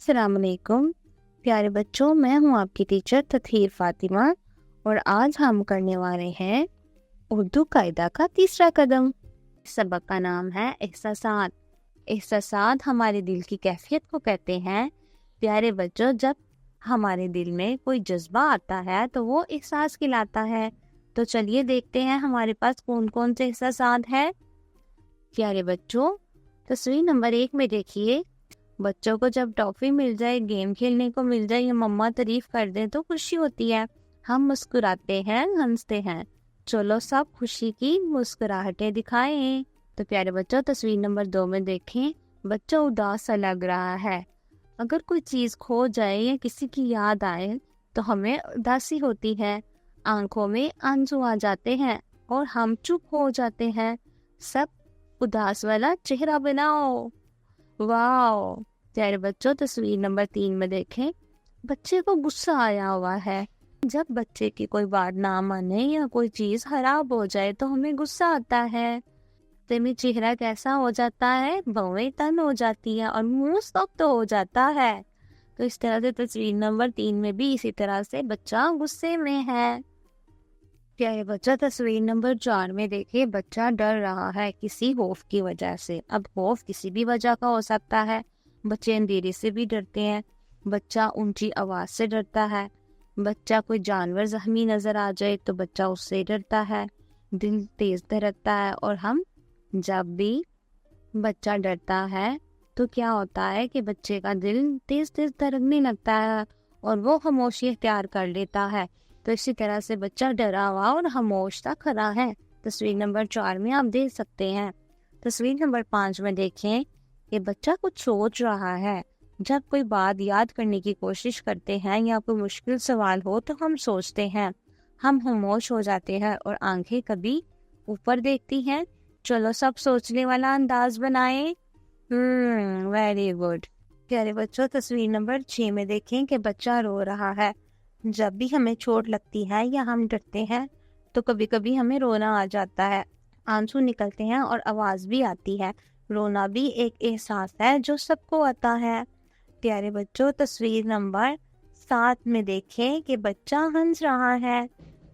السلام علیکم پیارے بچوں، میں ہوں آپ کی ٹیچر تطہیر فاطمہ اور آج ہم کرنے والے ہیں اردو قاعدہ کا تیسرا قدم۔ سبق کا نام ہے احساسات۔ احساسات ہمارے دل کی کیفیت کو کہتے ہیں۔ پیارے بچوں، جب ہمارے دل میں کوئی جذبہ آتا ہے تو وہ احساس کہلاتا ہے۔ تو چلیے دیکھتے ہیں ہمارے پاس کون کون سے احساسات ہیں۔ پیارے بچوں، تصویر نمبر 1 میں دیکھیے، بچوں کو جب ٹافی مل جائے، گیم کھیلنے کو مل جائے یا مما تعریف کر دیں تو خوشی ہوتی ہے، ہم مسکراتے ہیں، ہنستے ہیں۔ چلو سب خوشی کی مسکراہٹیں دکھائیں۔ تو پیارے بچوں، تصویر نمبر 2 میں دیکھیں، بچہ اداس سا لگ رہا ہے۔ اگر کوئی چیز کھو جائے یا کسی کی یاد آئے تو ہمیں اداسی ہوتی ہے، آنکھوں میں آنسو آ جاتے ہیں اور ہم چپ ہو جاتے ہیں۔ سب اداس والا چہرہ بناؤ۔ واو! پیارے بچوں، تصویر نمبر 3 میں دیکھیں، بچے کو غصہ آیا ہوا ہے۔ جب بچے کی کوئی بات نہ مانے یا کوئی چیز خراب ہو جائے تو ہمیں غصہ آتا ہے۔ تو میں چہرہ کیسا ہو جاتا ہے؟ بھویں تن ہو جاتی ہے اور منہ سخت ہو جاتا ہے۔ تو اس طرح سے تصویر نمبر 3 میں بھی اسی طرح سے بچہ غصے میں ہے۔ پیارے بچہ، تصویر نمبر 4 میں دیکھیں، بچہ ڈر رہا ہے کسی خوف کی وجہ سے۔ اب خوف کسی بھی وجہ کا ہو سکتا ہے، بچے اندھیرے سے بھی ڈرتے ہیں، بچہ اونچی آواز سے ڈرتا ہے، بچہ کوئی جانور زخمی نظر آ جائے تو بچہ اس سے ڈرتا ہے، دل تیز دھڑکتا ہے۔ اور ہم جب بھی بچہ ڈرتا ہے تو کیا ہوتا ہے کہ بچے کا دل تیز تیز دھڑکنے لگتا ہے اور وہ خاموشی اختیار کر لیتا ہے۔ تو اسی طرح سے بچہ ڈرا ہوا اور خاموش سا کھڑا ہے۔ تصویر نمبر 4 میں آپ دیکھ سکتے ہیں۔ تصویر نمبر 5 میں دیکھیں کہ بچہ کچھ سوچ رہا ہے۔ جب کوئی بات یاد کرنے کی کوشش کرتے ہیں یا کوئی مشکل سوال ہو تو ہم سوچتے ہیں، ہم خاموش ہو جاتے ہیں اور آنکھیں کبھی اوپر دیکھتی ہیں۔ چلو سب سوچنے والا انداز بنائیں۔ Very good. پیارے بچوں، تصویر نمبر 6 میں دیکھیں کہ بچہ رو رہا ہے۔ جب بھی ہمیں چوٹ لگتی ہے یا ہم ڈرتے ہیں تو کبھی کبھی ہمیں رونا آ جاتا ہے، آنسو نکلتے ہیں اور آواز بھی آتی ہے۔ رونا بھی ایک احساس ہے جو سب کو آتا ہے۔ پیارے بچوں، تصویر نمبر 7 میں دیکھیں کہ بچہ ہنس رہا ہے۔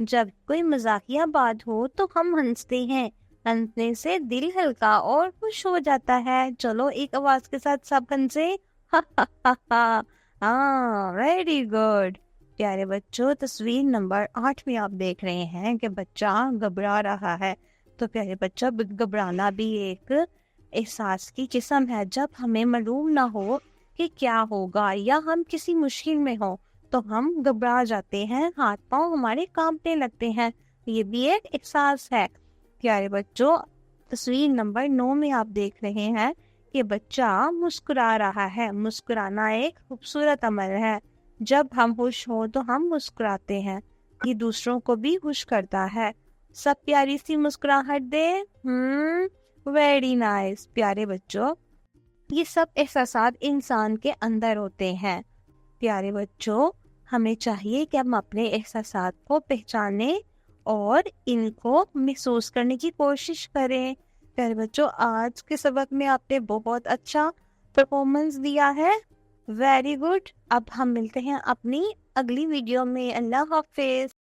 جب کوئی مزاحیہ بات ہو تو ہم ہنستے ہیں، ہنسنے سے دل ہلکا اور خوش ہو جاتا ہے۔ چلو ایک آواز کے ساتھ سب ہنسے، ہا ہا ہا ہا۔ ہاں، ویری گڈ۔ پیارے بچوں، تصویر نمبر 8 میں آپ دیکھ رہے ہیں کہ بچہ گھبرا رہا ہے۔ تو پیارے بچہ، گھبرانا بھی ایک احساس کی قسم ہے۔ جب ہمیں معلوم نہ ہو کہ کیا ہوگا یا ہم کسی مشکل میں ہوں تو ہم گھبرا جاتے ہیں، ہاتھ پاؤں ہمارے کانپنے لگتے ہیں، یہ بھی ایک احساس ہے۔ پیارے بچوں، تصویر نمبر 9 میں آپ دیکھ رہے ہیں کہ بچہ مسکرا رہا ہے۔ مسکرانا ایک خوبصورت عمل ہے۔ جب ہم خوش ہوں تو ہم مسکراتے ہیں، یہ دوسروں کو بھی خوش کرتا ہے۔ سب پیاری سی مسکراہٹ دے۔ Very nice. پیارے بچوں، یہ سب احساسات انسان کے اندر ہوتے ہیں۔ پیارے بچوں، ہمیں چاہیے کہ ہم اپنے احساسات کو پہچانیں اور ان کو محسوس کرنے کی کوشش کریں۔ پیارے بچوں، آج کے سبق میں آپ نے بہت اچھا پرفارمنس دیا ہے۔ Very good. اب ہم ملتے ہیں اپنی اگلی ویڈیو میں۔ اللہ حافظ۔